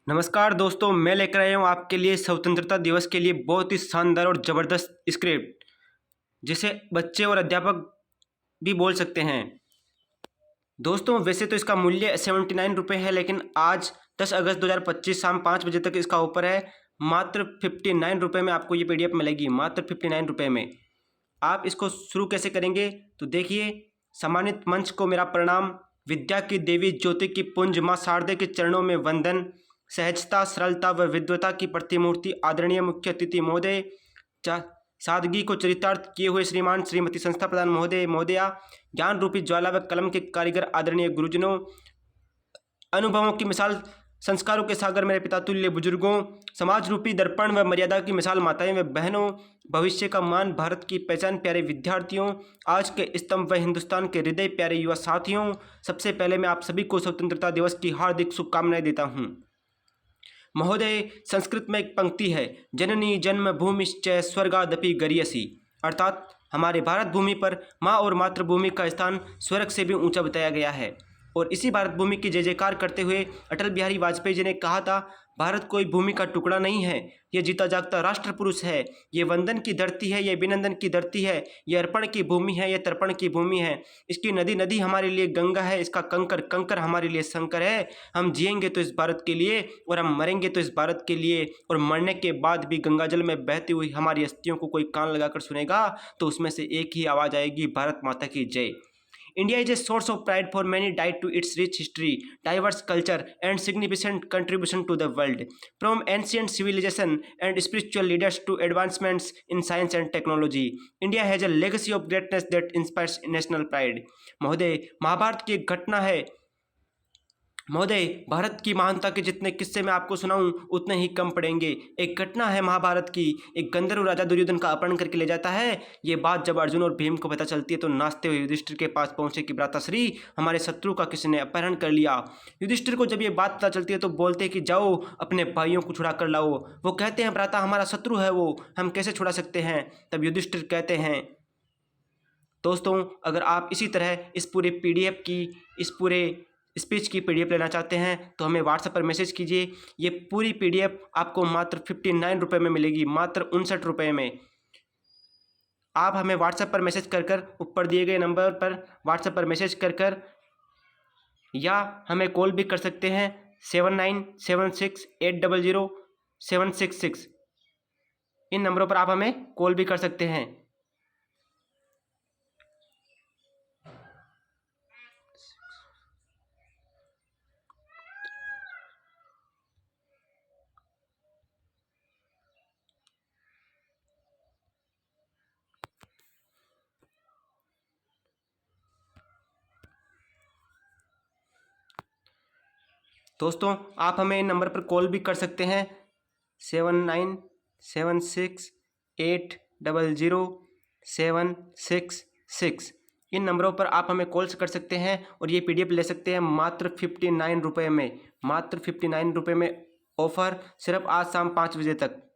नमस्कार दोस्तों, मैं लेकर आया हूँ आपके लिए स्वतंत्रता दिवस के लिए बहुत ही शानदार और ज़बरदस्त स्क्रिप्ट, जिसे बच्चे और अध्यापक भी बोल सकते हैं। दोस्तों, वैसे तो इसका मूल्य 79 रुपये है, लेकिन आज 10 अगस्त 2025 शाम 5 बजे तक इसका ऑफर है। मात्र 59 रुपये में आपको ये PDF मिलेगी, मात्र 59 रुपये में। आप इसको शुरू कैसे करेंगे तो देखिए। सम्मानित मंच को मेरा प्रणाम। विद्या की देवी ज्योति की पुंज माँ शारदे के चरणों में वंदन। सहजता, सरलता व विद्वता की प्रतिमूर्ति आदरणीय मुख्य अतिथि महोदय, सादगी को चरितार्थ किए हुए श्रीमान श्रीमती संस्था प्रधान महोदय महोदया, ज्ञान रूपी ज्वाला व कलम के कारीगर आदरणीय गुरुजनों, अनुभवों की मिसाल संस्कारों के सागर मेरे पिता तुल्य बुजुर्गों, समाज रूपी दर्पण व मर्यादा की मिसाल माताएं व बहनों, भविष्य का मान भारत की पहचान प्यारे विद्यार्थियों, आज के स्तंभ व हिंदुस्तान के हृदय प्यारे युवा साथियों, सबसे पहले मैं आप सभी को स्वतंत्रता दिवस की हार्दिक शुभकामनाएं देता हूं। महोदय, संस्कृत में एक पंक्ति है, जननी जन्मभूमिश्च स्वर्गादपि गरीयसी, अर्थात हमारे भारत भूमि पर माँ और मातृभूमि का स्थान स्वर्ग से भी ऊंचा बताया गया है। और इसी भारत भूमि की जय जयकार करते हुए अटल बिहारी वाजपेयी जी ने कहा था, भारत कोई भूमि का टुकड़ा नहीं है, ये जीता जागता राष्ट्र पुरुष है, ये वंदन की धरती है, ये अभिनंदन की धरती है, ये अर्पण की भूमि है, ये तर्पण की भूमि है। इसकी नदी नदी हमारे लिए गंगा है, इसका कंकर कंकर हमारे लिए शंकर है। हम जिएंगे तो इस भारत के लिए और हम मरेंगे तो इस भारत के लिए, और मरने के बाद भी गंगाजल में बहती हुई हमारी अस्थियों को कोई कान लगाकर सुनेगा तो उसमें से एक ही आवाज़ आएगी, भारत माता की जय। India is a source of pride for many tied to its rich history, diverse culture, and significant contribution to the world. From ancient civilization and spiritual leaders to advancements in science and technology, India has a legacy of greatness that inspires national pride. महोदय, महाभारत की एक घटना है। महोदय, भारत की महानता के जितने किस्से मैं आपको सुनाऊं उतने ही कम पड़ेंगे। एक घटना है महाभारत की। एक गंधर्व राजा दुर्योधन का अपहरण करके ले जाता है। ये बात जब अर्जुन और भीम को पता चलती है तो नाचते हुए युधिष्ठिर के पास पहुंचे कि भ्राताश्री, हमारे शत्रु का किसी ने अपहरण कर लिया। युधिष्ठिर को जब ये बात पता चलती है तो बोलते हैं कि जाओ अपने भाइयों को छुड़ा कर लाओ। वो कहते हैं, भ्राता हमारा शत्रु है वो, हम कैसे छुड़ा सकते हैं। तब युधिष्ठिर कहते हैं, दोस्तों, अगर आप इसी तरह इस पूरे PDF की, इस पूरे स्पीच की PDF लेना चाहते हैं तो हमें व्हाट्सएप पर मैसेज कीजिए। ये पूरी PDF आपको मात्र 59 रुपये में मिलेगी, मात्र 59 रुपये में। आप हमें व्हाट्सएप पर मैसेज कर कर ऊपर दिए गए नंबर पर व्हाट्सएप पर मैसेज कर कर या हमें कॉल भी कर सकते हैं 7976800766। इन नंबरों पर आप हमें कॉल भी कर सकते हैं। दोस्तों, आप हमें इन नंबर पर कॉल भी कर सकते हैं 7976800766। इन नंबरों पर आप हमें कॉल कर सकते हैं और ये PDF ले सकते हैं मात्र 59 रुपये में, मात्र 59 रुपये में। ऑफ़र सिर्फ आज शाम 5 बजे तक।